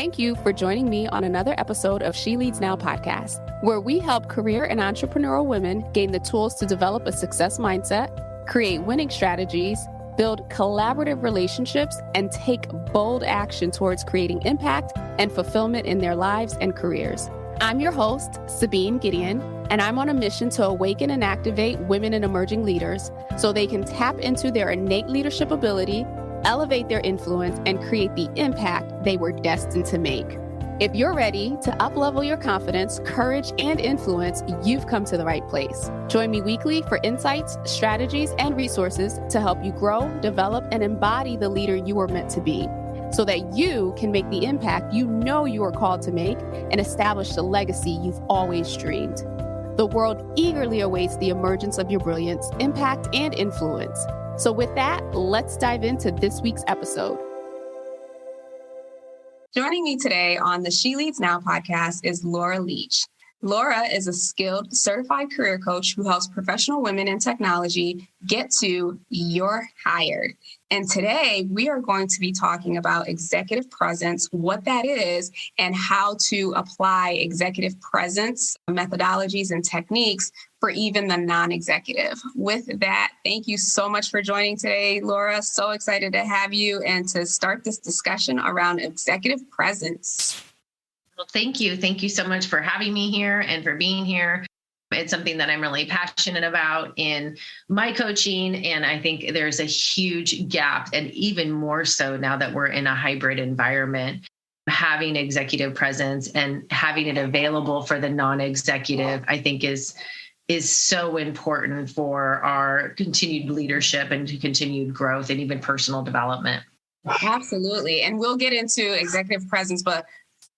Thank you for joining me on another episode of She Leads Now podcast, where we help career and entrepreneurial women gain the tools to develop a success mindset, create winning strategies, build collaborative relationships, and take bold action towards creating impact and fulfillment in their lives and careers. I'm your host, Sabine Gideon, and I'm on a mission to awaken and activate women and emerging leaders so they can tap into their innate leadership ability, elevate their influence, and create the impact they were destined to make. If you're ready to uplevel your confidence, courage, and influence, you've come to the right place. Join me weekly for insights, strategies, and resources to help you grow, develop, and embody the leader you were meant to be, so that you can make the impact you know you are called to make and establish the legacy you've always dreamed. The world eagerly awaits the emergence of your brilliance, impact, and influence. So with that, let's dive into this week's episode. Joining me today on the She Leads Now podcast is Laura Leach. Laura is a skilled, certified career coach who helps professional women in technology get to "You're hired." And today we are going to be talking about executive presence, what that is, and how to apply executive presence methodologies and techniques for even the non-executive. With that, thank you so much for joining today, Laura. So excited to have you and to start this discussion around executive presence. Well, thank you. Thank you so much for having me here and for being here. It's something that I'm really passionate about in my coaching. And I think there's a huge gap, and even more so now that we're in a hybrid environment, having executive presence and having it available for the non-executive, I think is so important for our continued leadership and continued growth and even personal development. Absolutely. And we'll get into executive presence, but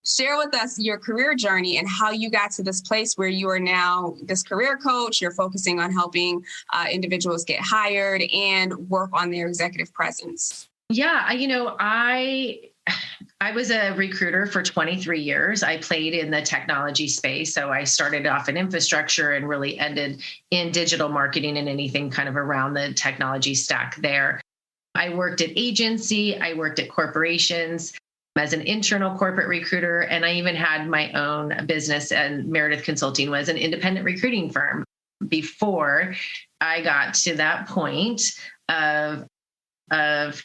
share with us your career journey and how you got to this place where you are now this career coach. You're focusing on helping individuals get hired and work on their executive presence. Yeah, I was a recruiter for 23 years. I played in the technology space. So I started off in infrastructure and really ended in digital marketing and anything kind of around the technology stack there. I worked at agency. I worked at corporations as an internal corporate recruiter. And I even had my own business, and Meredith Consulting was an independent recruiting firm before I got to that point of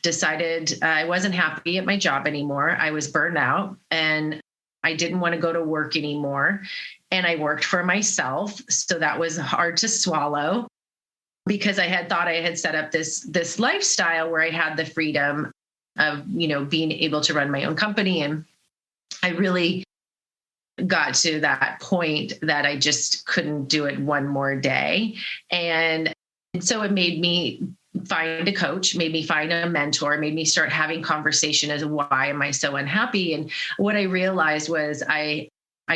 decided I wasn't happy at my job anymore. I was burned out and I didn't want to go to work anymore. And I worked for myself. So that was hard to swallow because I had thought I had set up this lifestyle where I had the freedom of, being able to run my own company. And I really got to that point that I just couldn't do it one more day. And so it made me find a coach, made me find a mentor, made me start having conversation as why am I so unhappy? And what I realized was I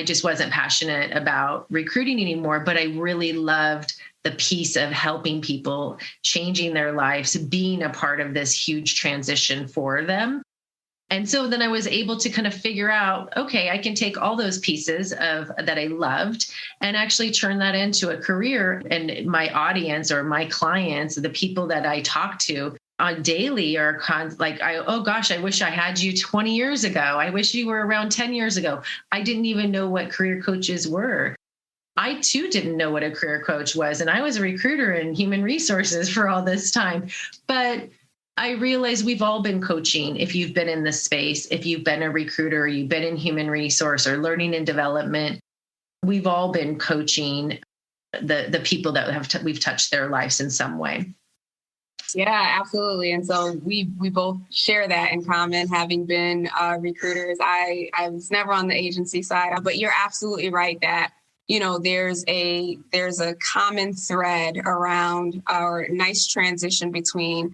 just wasn't passionate about recruiting anymore, but I really loved the piece of helping people, changing their lives, being a part of this huge transition for them. And so then I was able to kind of figure out, okay, I can take all those pieces of that I loved and actually turn that into a career. And my audience or my clients, the people that I talk to on daily are oh gosh, I wish I had you 20 years ago. I wish you were around 10 years ago. I didn't even know what career coaches were. I too didn't know what a career coach was. And I was a recruiter in human resources for all this time. But I realize we've all been coaching. If you've been in this space, if you've been a recruiter, or you've been in human resource or learning and development, we've all been coaching the people that we've touched their lives in some way. Yeah, absolutely. And so we both share that in common, having been recruiters. I was never on the agency side, but you're absolutely right that there's a common thread around our nice transition between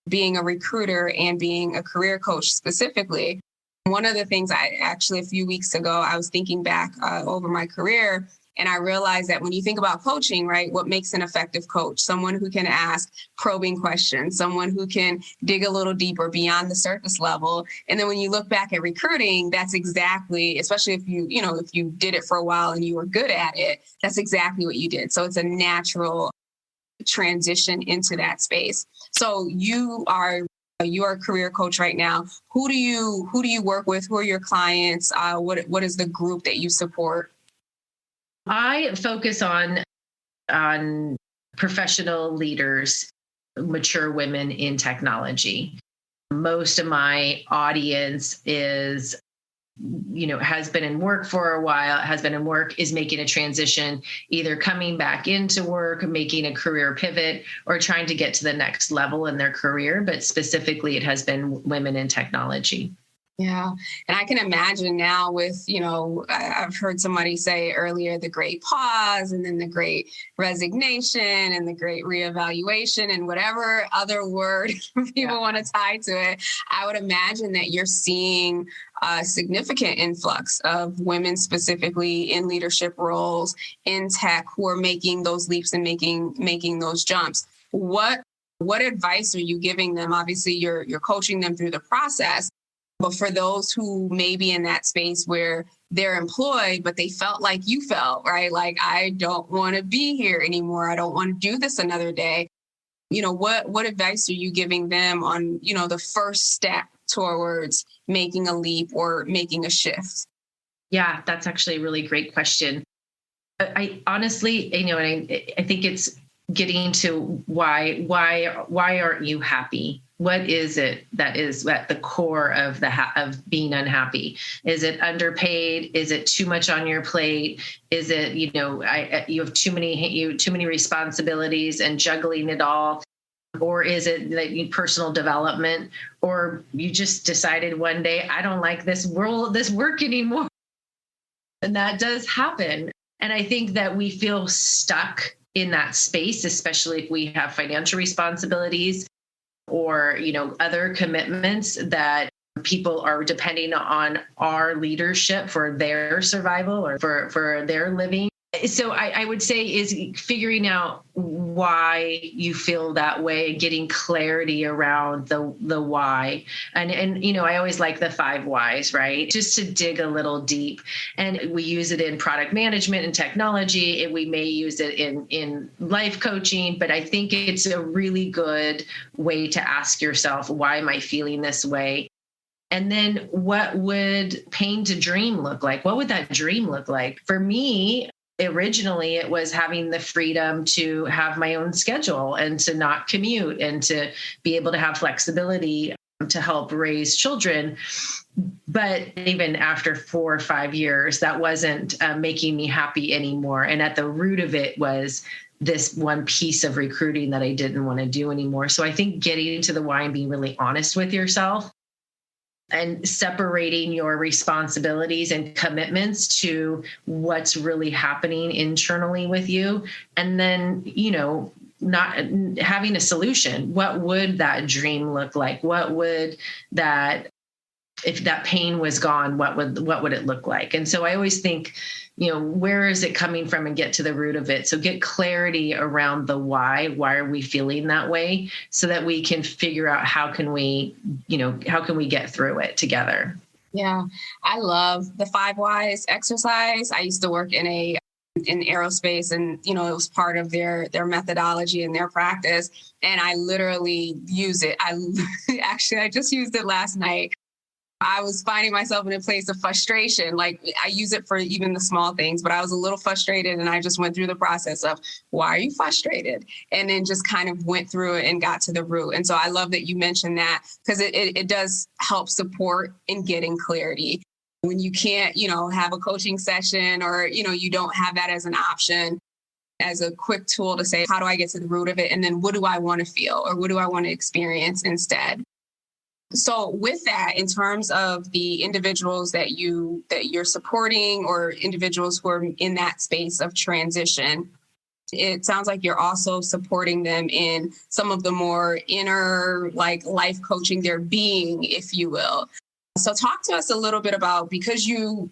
being a recruiter and being a career coach specifically. One of the things a few weeks ago, I was thinking back over my career, and I realized that when you think about coaching, right, what makes an effective coach? Someone who can ask probing questions, someone who can dig a little deeper beyond the surface level. And then when you look back at recruiting, that's exactly, especially if you did it for a while and you were good at it, that's exactly what you did. So it's a natural transition into that space. So you are You are a career coach right now. Who do you work with? Who are your clients? What is the group that you support? I focus on professional leaders, mature women in technology. Most of my audience is, has been in work for a while, is making a transition, either coming back into work, making a career pivot, or trying to get to the next level in their career. But specifically, it has been women in technology. Yeah. And I can imagine now with, I've heard somebody say earlier, the great pause and then the great resignation and the great reevaluation and whatever other word people want to tie to it. I would imagine that you're seeing a significant influx of women specifically in leadership roles in tech who are making those leaps and making those jumps. What advice are you giving them? Obviously, you're coaching them through the process. But for those who may be in that space where they're employed, but they felt like you felt, right? Like, I don't want to be here anymore. I don't want to do this another day. What advice are you giving them on, the first step towards making a leap or making a shift? Yeah, that's actually a really great question. I honestly, I think it's getting to why aren't you happy? What is it that is at the core of of being unhappy? Is it underpaid? Is it too much on your plate? Is it, you have too many responsibilities and juggling it all? Or is it like personal development? Or you just decided one day, I don't like this work anymore. And that does happen. And I think that we feel stuck in that space, especially if we have financial responsibilities or, other commitments that people are depending on our leadership for their survival or for their living. So I would say is figuring out why you feel that way, getting clarity around the why. And I always like the 5 whys, right? Just to dig a little deep. And we use it in product management and technology, and we may use it in life coaching, but I think it's a really good way to ask yourself, why am I feeling this way? And then what would pain to dream look like? What would that dream look like? For me, originally, it was having the freedom to have my own schedule and to not commute and to be able to have flexibility to help raise children. But even after 4 or 5 years, that wasn't making me happy anymore. And at the root of it was this one piece of recruiting that I didn't want to do anymore. So I think getting to the why and being really honest with yourself and separating your responsibilities and commitments to what's really happening internally with you. And then, not having a solution. What would that dream look like? What would that, if that pain was gone, what would it look like? And so I always think, where is it coming from, and get to the root of it. So get clarity around the why. Why are we feeling that way? So that we can figure out how can we get through it together. Yeah, I love the 5 whys exercise. I used to work in aerospace, and it was part of their methodology and their practice. And I literally use it. I just used it last night. I was finding myself in a place of frustration. Like, I use it for even the small things, but I was a little frustrated, and I just went through the process of, why are you frustrated? And then just kind of went through it and got to the root. And so I love that you mentioned that, because it does help support in getting clarity. When you can't, have a coaching session, or, you don't have that as an option, as a quick tool to say, how do I get to the root of it? And then what do I want to feel, or what do I want to experience instead? So with that, in terms of the individuals that you're supporting, or individuals who are in that space of transition, it sounds like you're also supporting them in some of the more inner, like, life coaching, their being, if you will. So talk to us a little bit about, because you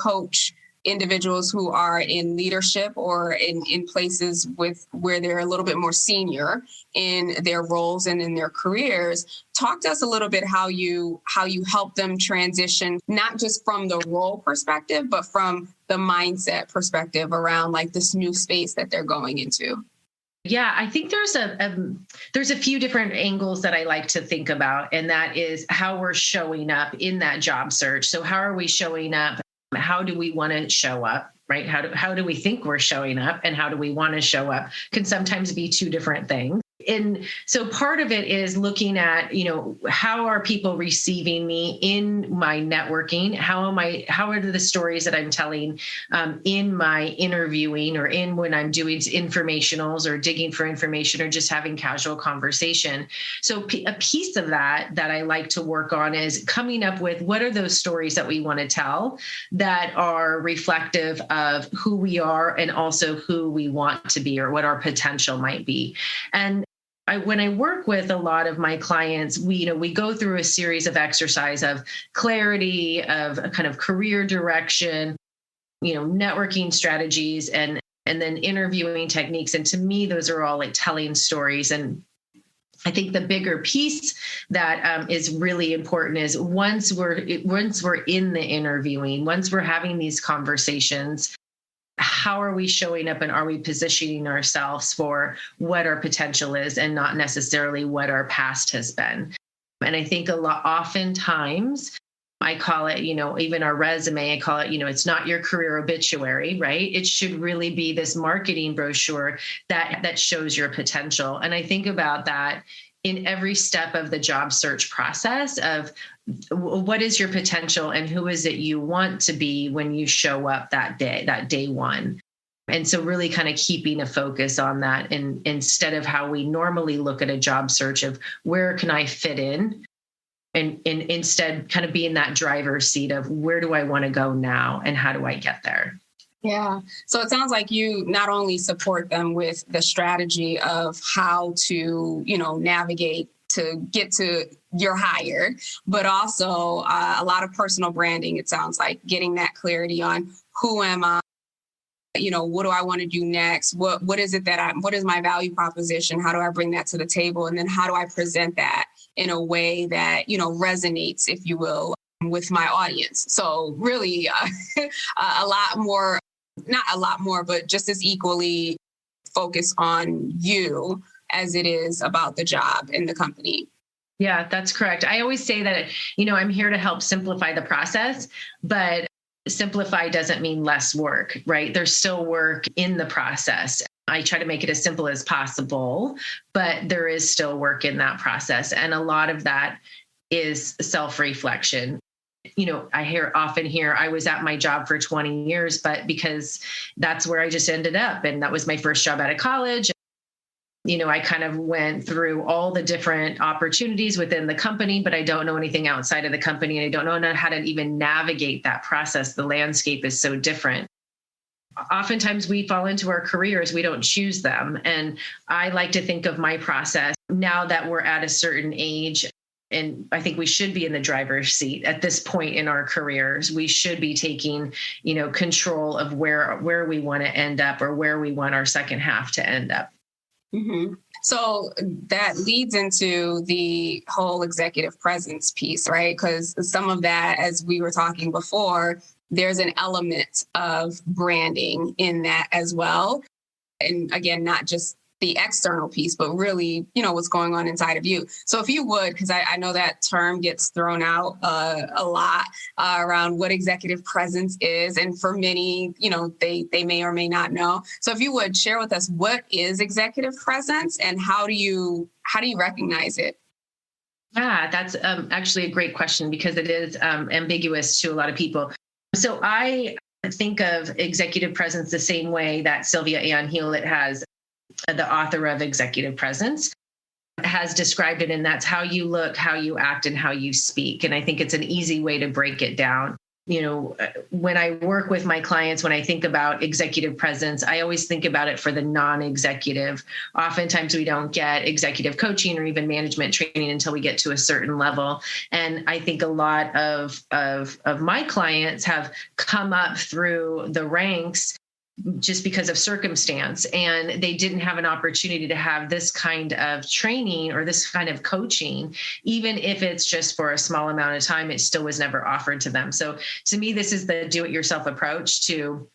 coach individuals who are in leadership or in places where they're a little bit more senior in their roles and in their careers. Talk to us a little bit how you help them transition, not just from the role perspective, but from the mindset perspective around, like, this new space that they're going into. Yeah, I think there's a few different angles that I like to think about, and that is how we're showing up in that job search. So how are we showing up? How do we want to show up? Right? How do we think we're showing up, and how do we want to show up? Can sometimes be two different things. And so part of it is looking at, how are people receiving me in my networking? How are the stories that I'm telling in my interviewing, or in when I'm doing informationals or digging for information or just having casual conversation? So a piece of that I like to work on is coming up with what are those stories that we want to tell that are reflective of who we are and also who we want to be, or what our potential might be. And when I work with a lot of my clients, we go through a series of exercise of clarity, of a kind of career direction, networking strategies, and then interviewing techniques. And to me, those are all like telling stories. And I think the bigger piece that is really important is once we're in the interviewing, once we're having these conversations, how are we showing up, and are we positioning ourselves for what our potential is and not necessarily what our past has been? And I think oftentimes I call it, even our resume, I call it, it's not your career obituary, right? It should really be this marketing brochure that shows your potential. And I think about that in every step of the job search process of what is your potential and who is it you want to be when you show up that day one. And so really kind of keeping a focus on that, and instead of how we normally look at a job search of where can I fit in, and instead kind of be in that driver's seat of where do I want to go now and how do I get there? Yeah. So it sounds like you not only support them with the strategy of how to, navigate to get to your hired, but also a lot of personal branding. It sounds like getting that clarity on who am I? What do I want to do next? What is it what is my value proposition? How do I bring that to the table? And then how do I present that in a way that, resonates, if you will, with my audience? So really a lot more, not a lot more, but just as equally focused on you as it is about the job and the company. Yeah, that's correct. I always say that, I'm here to help simplify the process, but simplify doesn't mean less work, right? There's still work in the process. I try to make it as simple as possible, but there is still work in that process. And a lot of that is self-reflection. I often hear I was at my job for 20 years, but because that's where I just ended up. And that was my first job out of college. I kind of went through all the different opportunities within the company, but I don't know anything outside of the company. And I don't know how to even navigate that process. The landscape is so different. Oftentimes we fall into our careers, we don't choose them. And I like to think of my process now that we're at a certain age. And I think we should be in the driver's seat at this point in our careers. We should be taking, control of where we want to end up, or where we want our second half to end up. Mm-hmm. So that leads into the whole executive presence piece, right? Because some of that, as we were talking before, there's an element of branding in that as well. And again, not just the external piece, but really, what's going on inside of you. So if you would, because I know that term gets thrown out a lot around what executive presence is. And for many, they may or may not know. So if you would share with us, what is executive presence and how do you recognize it? Yeah, that's actually a great question, because it is ambiguous to a lot of people. So I think of executive presence the same way that Sylvia Ann Hewlett has, the author of Executive Presence, has described it. And that's how you look, how you act, and how you speak. And I think it's an easy way to break it down. When I work with my clients, when I think about executive presence, I always think about it for the non-executive. Oftentimes we don't get executive coaching or even management training until we get to a certain level. And I think a lot of my clients have come up through the ranks just because of circumstance, and they didn't have an opportunity to have this kind of training or this kind of coaching. Even if it's just for a small amount of time, it still was never offered to them. So to me, this is the do-it-yourself approach to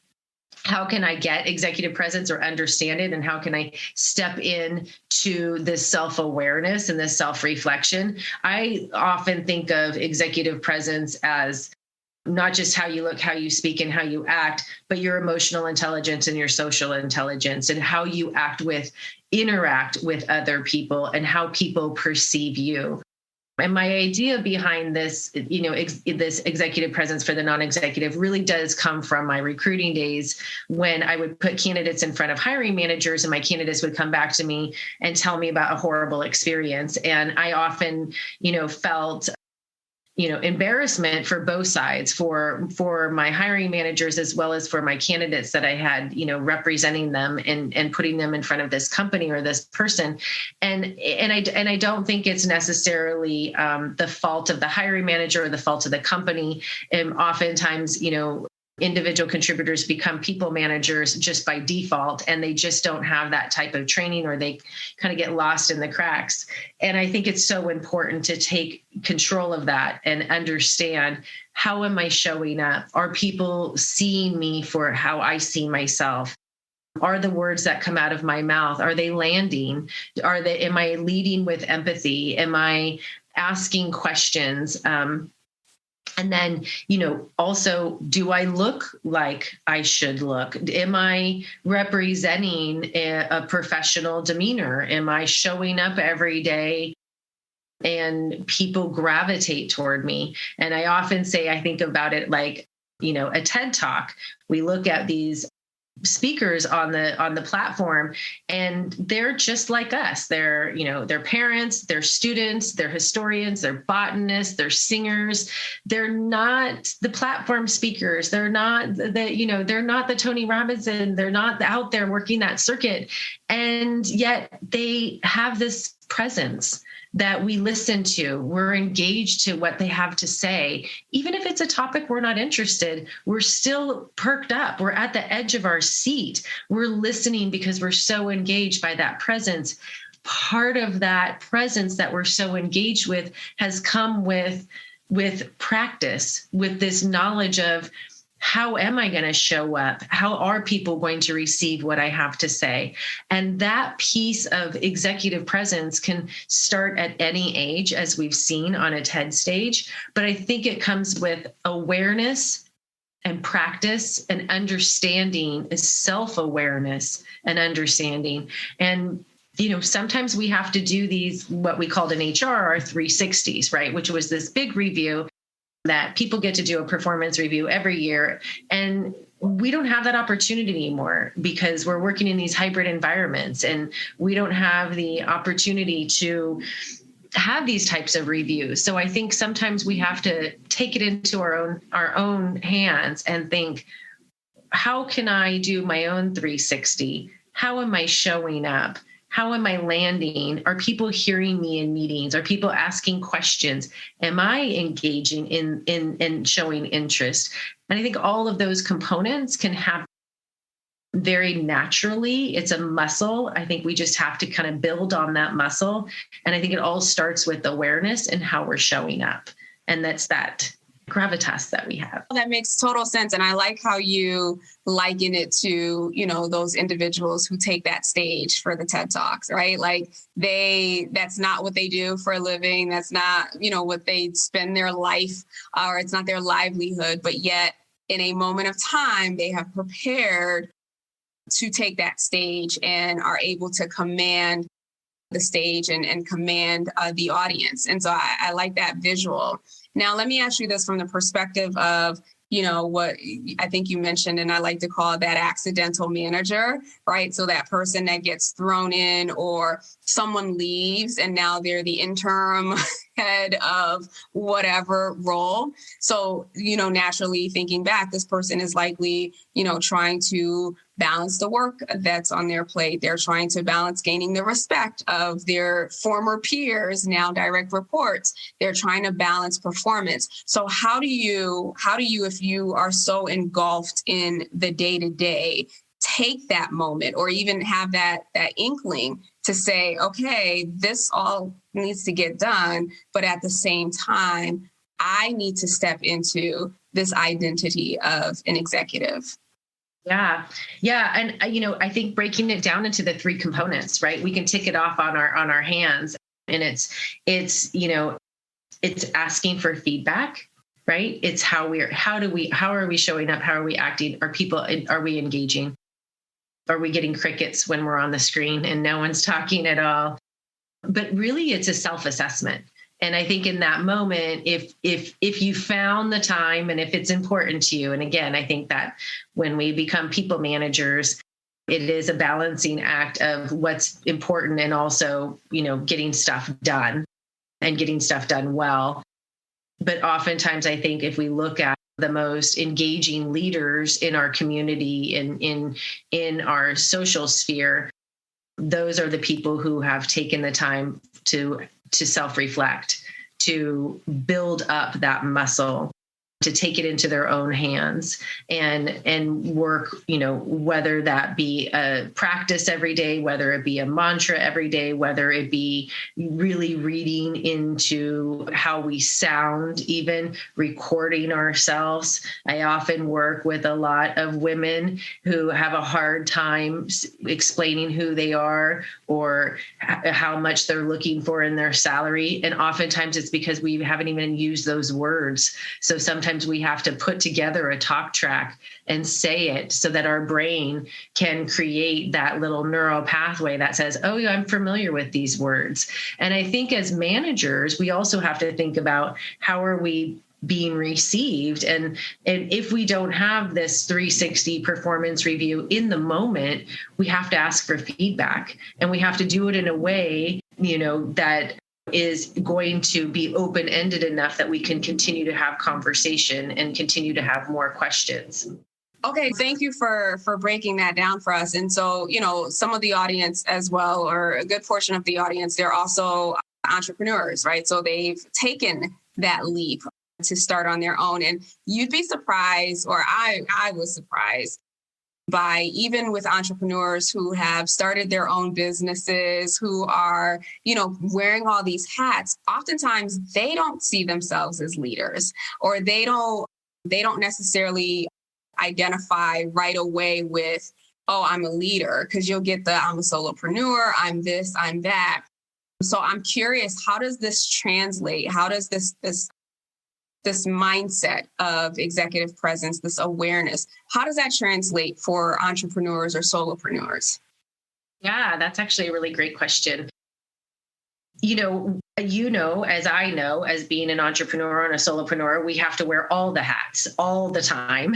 how can I get executive presence or understand it? And how can I step in to this self-awareness and this self-reflection? I often think of executive presence as not just how you look, how you speak, and how you act, but your emotional intelligence and your social intelligence and how you interact with other people and how people perceive you. And my idea behind this, this executive presence for the non-executive really does come from my recruiting days when I would put candidates in front of hiring managers and my candidates would come back to me and tell me about a horrible experience. And I often, felt embarrassment for both sides, for my hiring managers as well as for my candidates that I had, representing them and putting them in front of this company or this person. And I don't think it's necessarily the fault of the hiring manager or the fault of the company. And oftentimes, individual contributors become people managers just by default, and they just don't have that type of training, or they kind of get lost in the cracks. And I think it's so important to take control of that and understand, how am I showing up? Are people seeing me for how I see myself? Are the words that come out of my mouth, are they landing? Am I leading with empathy? Am I asking questions? And then, also, do I look like I should look? Am I representing a professional demeanor? Am I showing up every day and people gravitate toward me? And I often say, I think about it like, a TED Talk. We look at these speakers on the platform, and they're just like us. They're parents, they're students, they're historians, they're botanists, they're singers. They're not the platform speakers. They're not they're not the Tony Robinson. They're not out there working that circuit. And yet they have this presence that we listen to. We're engaged to what they have to say. Even if it's a topic we're not interested, we're still perked up. We're at the edge of our seat. We're listening because we're so engaged by that presence. Part of that presence that we're so engaged with has come with practice, with this knowledge of, how am I going to show up? How are people going to receive what I have to say? And that piece of executive presence can start at any age, as we've seen on a TED stage. But I think it comes with awareness and practice and understanding, is self-awareness and understanding. And sometimes we have to do these, what we called in HR, our 360s, right? Which was this big review that people get to do a performance review every year. And we don't have that opportunity anymore because we're working in these hybrid environments, and we don't have the opportunity to have these types of reviews. So I think sometimes we have to take it into our own hands and think, how can I do my own 360? How am I showing up? How am I landing? Are people hearing me in meetings? Are people asking questions? Am I engaging in showing interest? And I think all of those components can happen very naturally. It's a muscle. I think we just have to kind of build on that muscle. And I think it all starts with awareness and how we're showing up. And that's that gravitas that we have. That makes total sense. And I like how you liken it to, those individuals who take that stage for the TED Talks, right? Like that's not what they do for a living. That's not, what they spend their life, or it's not their livelihood, but yet in a moment of time, they have prepared to take that stage and are able to command the stage and command the audience. And so I like that visual. Now, let me ask you this from the perspective of, what I think you mentioned, and I like to call that accidental manager, right? So that person that gets thrown in, or someone leaves and now they're the interim head of whatever role. So, naturally thinking back, this person is likely, trying to balance the work that's on their plate. They're trying to balance gaining the respect of their former peers, now direct reports. They're trying to balance performance. So how do you, if you are so engulfed in the day-to-day, take that moment, or even have that inkling to say, okay, this all needs to get done, but at the same time, I need to step into this identity of an executive? Yeah. Yeah. And, I think breaking it down into the three components, right? We can tick it off on our hands, and it's asking for feedback, right? It's how are we showing up? How are we acting? Are we engaging? Are we getting crickets when we're on the screen and no one's talking at all? But really it's a self-assessment. And I think in that moment, if you found the time and if it's important to you, and again, I think that when we become people managers, it is a balancing act of what's important and also, getting stuff done and getting stuff done well. But oftentimes I think if we look at the most engaging leaders in our community and in our social sphere, those are the people who have taken the time to self-reflect, to build up that muscle, to take it into their own hands and work, whether that be a practice every day, whether it be a mantra every day, whether it be really reading into how we sound, even recording ourselves. I often work with a lot of women who have a hard time explaining who they are or how much they're looking for in their salary. And oftentimes it's because we haven't even used those words. So sometimes we have to put together a talk track and say it so that our brain can create that little neural pathway that says, oh, yeah, I'm familiar with these words. And I think as managers, we also have to think about how are we being received. And if we don't have this 360 performance review in the moment, we have to ask for feedback, and we have to do it in a way, that is going to be open-ended enough that we can continue to have conversation and continue to have more questions. Okay, thank you for breaking that down for us. And so, some of the audience as well, or a good portion of the audience, they're also entrepreneurs, right? So they've taken that leap to start on their own. And you'd be surprised, or I was surprised by, even with entrepreneurs who have started their own businesses, who are, wearing all these hats, oftentimes they don't see themselves as leaders, or they don't necessarily identify right away with, oh, I'm a leader, because you'll get I'm a solopreneur, I'm this, I'm that. So I'm curious, how does this translate? How does this mindset of executive presence, this awareness, how does that translate for entrepreneurs or solopreneurs? Yeah, that's actually a really great question. As I know, as being an entrepreneur and a solopreneur, we have to wear all the hats all the time.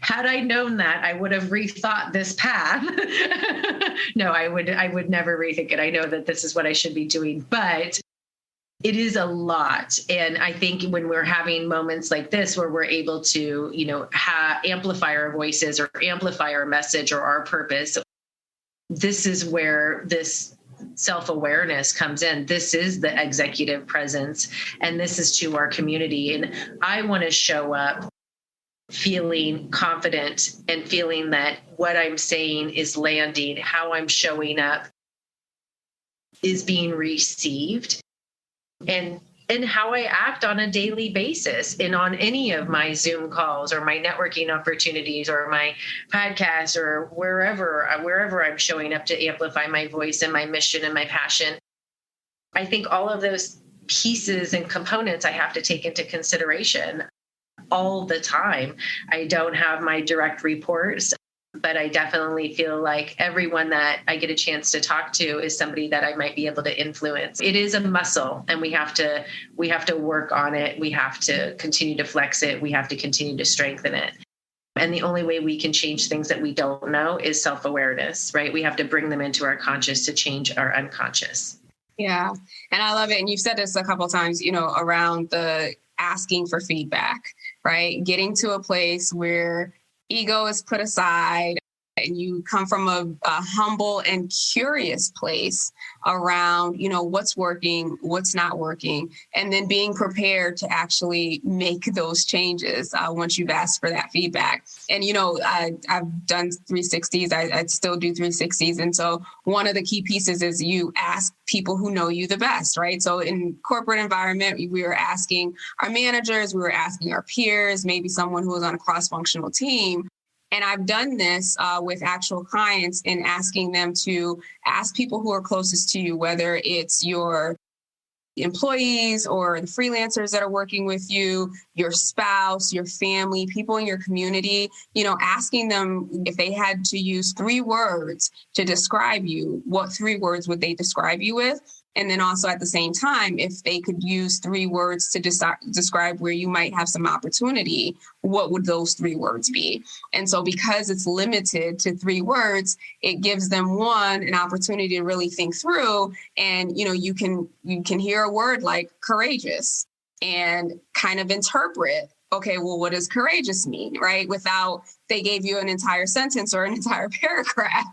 Had I known that, I would have rethought this path. No, I would never rethink it. I know that this is what I should be doing, but it is a lot. And I think when we're having moments like this, where we're able to, amplify our voices or amplify our message or our purpose, this is where this self-awareness comes in. This is the executive presence, and this is to our community. And I want to show up feeling confident and feeling that what I'm saying is landing, how I'm showing up is being received, and how I act on a daily basis and on any of my Zoom calls or my networking opportunities or my podcast or wherever I'm showing up to amplify my voice and my mission and my passion. I think all of those pieces and components I have to take into consideration all the time. I don't have my direct reports, but I definitely feel like everyone that I get a chance to talk to is somebody that I might be able to influence. It is a muscle, and we have to work on it. We have to continue to flex it. We have to continue to strengthen it. And the only way we can change things that we don't know is self-awareness, right? We have to bring them into our conscious to change our unconscious. Yeah. And I love it. And you've said this a couple of times, around the asking for feedback, right? Getting to a place where ego is put aside and you come from a humble and curious place around, what's working, what's not working, and then being prepared to actually make those changes once you've asked for that feedback. And, I've done 360s. I still do 360s. And so one of the key pieces is you ask people who know you the best, right? So in corporate environment, we were asking our managers, we were asking our peers, maybe someone who was on a cross-functional team, And I've done this with actual clients in asking them to ask people who are closest to you, whether it's your employees or the freelancers that are working with you, your spouse, your family, people in your community, asking them if they had to use 3 words to describe you, what 3 words would they describe you with? And then also at the same time, if they could use 3 words to describe where you might have some opportunity, what would those 3 words be? And so because it's limited to 3 words, it gives them an opportunity to really think through. And, you can hear a word like courageous and kind of interpret, okay, well, what does courageous mean, right? Without they gave you an entire sentence or an entire paragraph,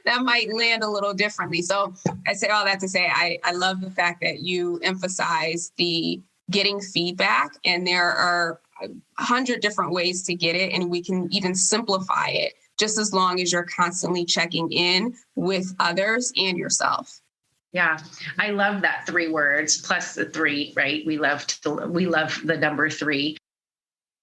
that might land a little differently. So I say all that to say, I love the fact that you emphasize the getting feedback, and there are 100 different ways to get it. And we can even simplify it just as long as you're constantly checking in with others and yourself. Yeah, I love that 3 words plus the 3, right? We love the number 3.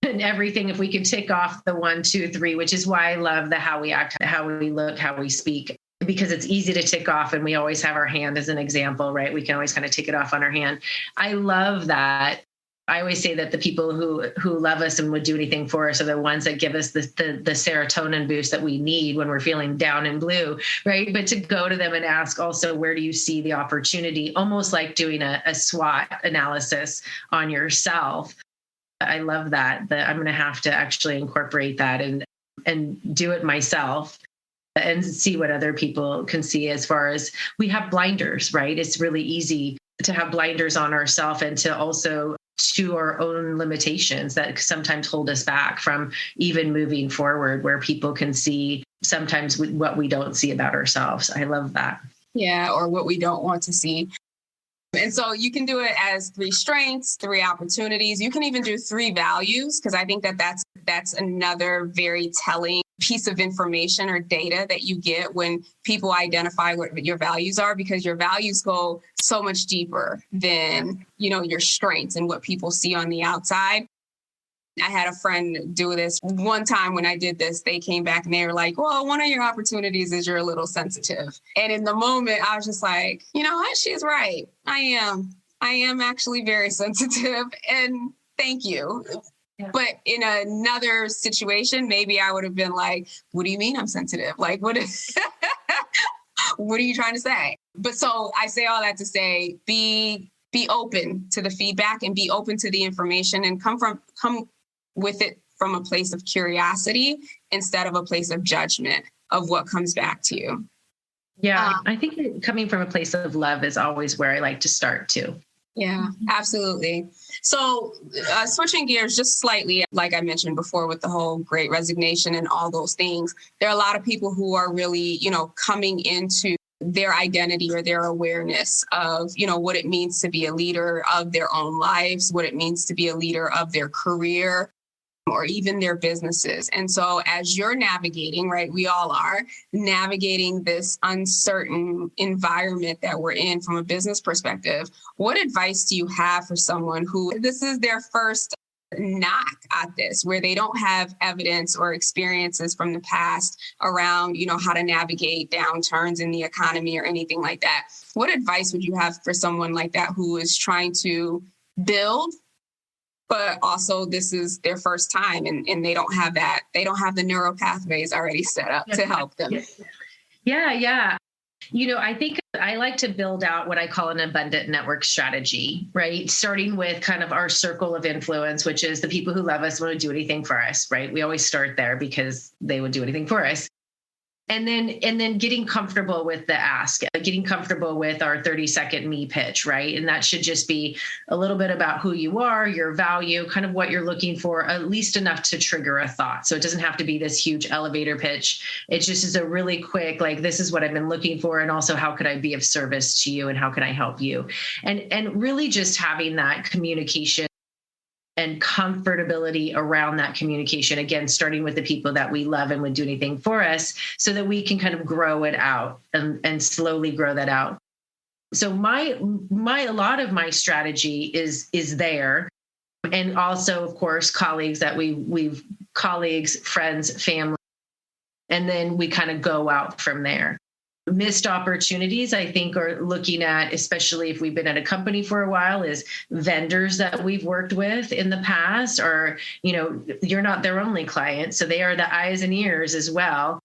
And everything, if we could tick off the 1, 2, 3, which is why I love the how we act, how we look, how we speak, because it's easy to tick off, and we always have our hand as an example, right? We can always kind of tick it off on our hand. I love that. I always say that the people who love us and would do anything for us are the ones that give us the serotonin boost that we need when we're feeling down and blue, right? But to go to them and ask also, where do you see the opportunity? Almost like doing a SWOT analysis on yourself. I love that I'm going to have to actually incorporate that and do it myself and see what other people can see. As far as we have blinders, right? It's really easy to have blinders on ourselves, and to also to our own limitations that sometimes hold us back from even moving forward, where people can see sometimes what we don't see about ourselves. I love that. Yeah, or what we don't want to see. And so you can do it as 3 strengths, 3 opportunities. You can even do 3 values, because I think that's another very telling piece of information or data that you get when people identify what your values are, because your values go so much deeper than, your strengths and what people see on the outside. I had a friend do this one time. When I did this, they came back and they were like, well, one of your opportunities is you're a little sensitive. And in the moment, I was just like, you know what? She's right. I am actually very sensitive. And thank you. Yeah. But in another situation, maybe I would have been like, what do you mean I'm sensitive? Like, what are you trying to say? But so I say all that to say, be open to the feedback and be open to the information, and come with it from a place of curiosity instead of a place of judgment of what comes back to you. Yeah, I think coming from a place of love is always where I like to start too. Yeah, absolutely. So switching gears just slightly, like I mentioned before, with the whole Great Resignation and all those things, there are a lot of people who are really, coming into their identity or their awareness of, what it means to be a leader of their own lives, what it means to be a leader of their career, or even their businesses. And so as you're navigating, right, we all are navigating this uncertain environment that we're in from a business perspective, what advice do you have for someone who this is their first knock at this, where they don't have evidence or experiences from the past around, how to navigate downturns in the economy or anything like that? What advice would you have for someone like that who is trying to build, but also this is their first time and they don't have that, they don't have the neural pathways already set up to help them? Yeah. I think I like to build out what I call an abundant network strategy, right? Starting with kind of our circle of influence, which is the people who love us, want to do anything for us, right? We always start there because they would do anything for us. And then getting comfortable with the ask, getting comfortable with our 30-second me pitch, right? And that should just be a little bit about who you are, your value, kind of what you're looking for, at least enough to trigger a thought. So it doesn't have to be this huge elevator pitch. It just is a really quick, like, this is what I've been looking for. And also, how could I be of service to you? And how can I help you? And really just having that communication and comfortability around that communication, again, starting with the people that we love and would do anything for us, so that we can kind of grow it out and slowly grow that out. So a lot of my strategy is there. And also, of course, colleagues, friends, family, And then we kind of go out from there. Missed opportunities, I think, are looking at, especially if we've been at a company for a while, is vendors that we've worked with in the past, or, you're not their only client. So they are the eyes and ears as well.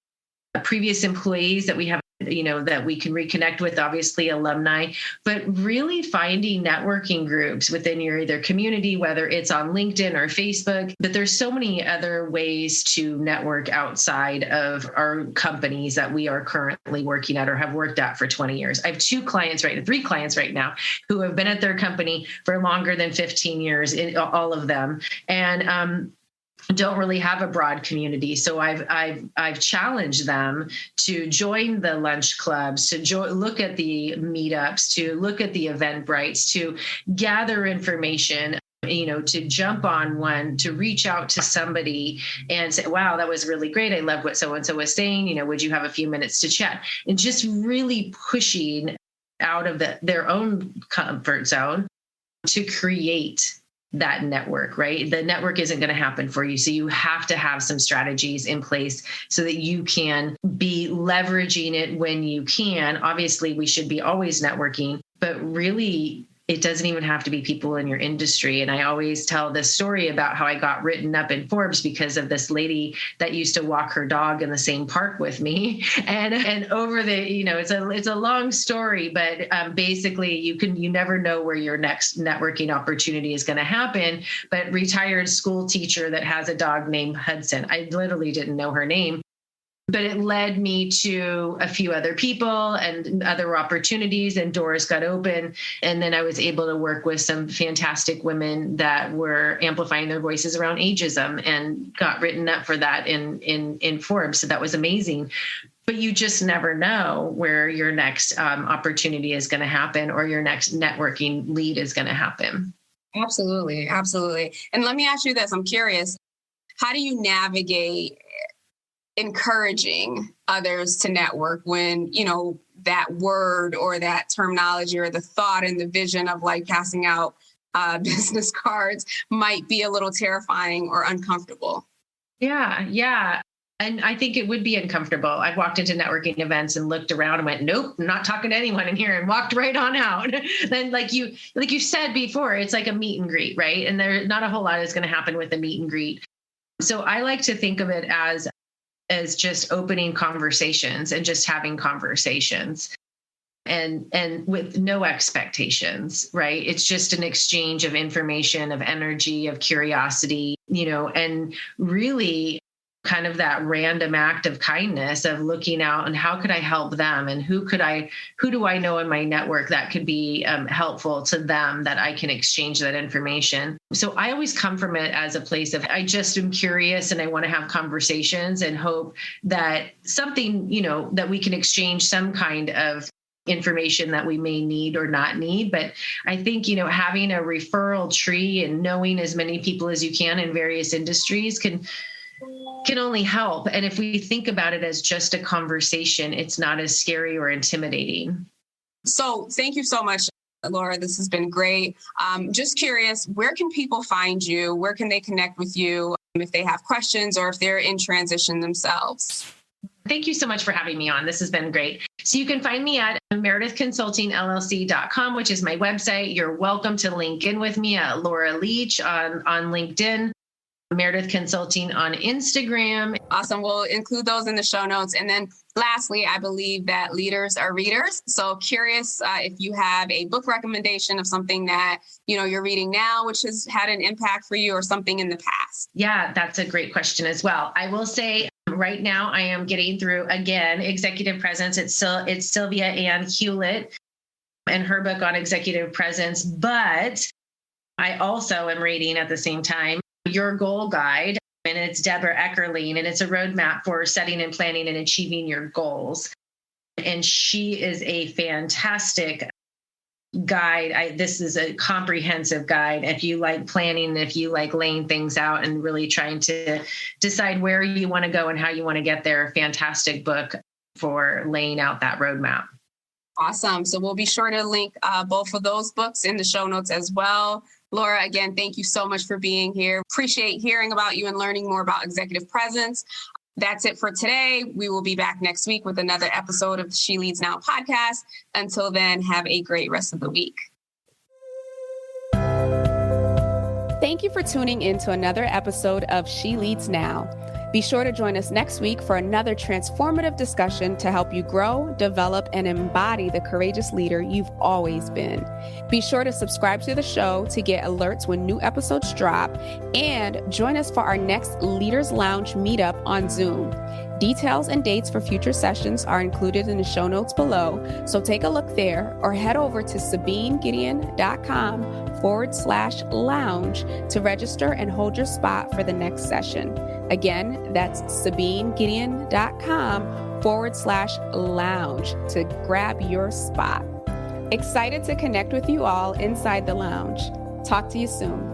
Previous employees that we have, that we can reconnect with, obviously alumni, but really finding networking groups within your either community, whether it's on LinkedIn or Facebook. But there's so many other ways to network outside of our companies that we are currently working at or have worked at for 20 years. I have three clients right now who have been at their company for longer than 15 years, all of them. And, don't really have a broad community. So I've challenged them to join the lunch clubs, to look at the meetups, to look at the Eventbrites, to gather information, to jump on one, to reach out to somebody and say, wow, that was really great. I love what so-and-so was saying. Would you have a few minutes to chat? And just really pushing out of their own comfort zone to create that network, right? The network isn't going to happen for you. So you have to have some strategies in place so that you can be leveraging it when you can. Obviously, we should be always networking, but really, it doesn't even have to be people in your industry. And I always tell this story about how I got written up in Forbes because of this lady that used to walk her dog in the same park with me. And over it's a long story, but basically you never know where your next networking opportunity is going to happen. But retired school teacher that has a dog named Hudson, I literally didn't know her name. But it led me to a few other people and other opportunities, and doors got open. And then I was able to work with some fantastic women that were amplifying their voices around ageism and got written up for that in Forbes. So that was amazing. But you just never know where your next opportunity is going to happen or your next networking lead is going to happen. Absolutely. Absolutely. And let me ask you this. I'm curious. How do you navigate encouraging others to network when, that word or that terminology or the thought and the vision of like passing out business cards might be a little terrifying or uncomfortable? Yeah. And I think it would be uncomfortable. I've walked into networking events and looked around and went, nope, I'm not talking to anyone in here, and walked right on out. Then like you said before, it's like a meet and greet, right? And there not a whole lot is going to happen with a meet and greet. So I like to think of it as just opening conversations and just having conversations and with no expectations, right? It's just an exchange of information, of energy, of curiosity, and really kind of that random act of kindness of looking out and how could I help them? And who do I know in my network that could be helpful to them that I can exchange that information? So I always come from it as a place of, I just am curious and I want to have conversations and hope that something, that we can exchange some kind of information that we may need or not need. But I think, having a referral tree and knowing as many people as you can in various industries can only help. And if we think about it as just a conversation, it's not as scary or intimidating. So thank you so much, Laura. This has been great. Just curious, where can people find you? Where can they connect with you if they have questions or if they're in transition themselves? Thank you so much for having me on. This has been great. So you can find me at meredithconsultingllc.com, which is my website. You're welcome to link in with me at Laura Leach on LinkedIn. Meredith Consulting on Instagram. Awesome. We'll include those in the show notes. And then lastly, I believe that leaders are readers. So curious if you have a book recommendation of something that, you're reading now, which has had an impact for you, or something in the past. Yeah, that's a great question as well. I will say right now I am getting through, again, Executive Presence. It's Sylvia Ann Hewlett and her book on executive presence. But I also am reading at the same time Your Goal Guide, and it's Deborah Eckerling, and it's a roadmap for setting and planning and achieving your goals. And she is a fantastic guide. This is a comprehensive guide. If you like planning, if you like laying things out and really trying to decide where you want to go and how you want to get there, fantastic book for laying out that roadmap. Awesome. So we'll be sure to link both of those books in the show notes as well. Laura, again, thank you so much for being here. Appreciate hearing about you and learning more about executive presence. That's it for today. We will be back next week with another episode of the She Leads Now podcast. Until then, have a great rest of the week. Thank you for tuning in to another episode of She Leads Now. Be sure to join us next week for another transformative discussion to help you grow, develop, and embody the courageous leader you've always been. Be sure to subscribe to the show to get alerts when new episodes drop, and join us for our next Leaders Lounge meetup on Zoom. Details and dates for future sessions are included in the show notes below, so take a look there or head over to sabinegideon.com/lounge to register and hold your spot for the next session. Again, that's sabinegideon.com/lounge to grab your spot. Excited to connect with you all inside the lounge. Talk to you soon.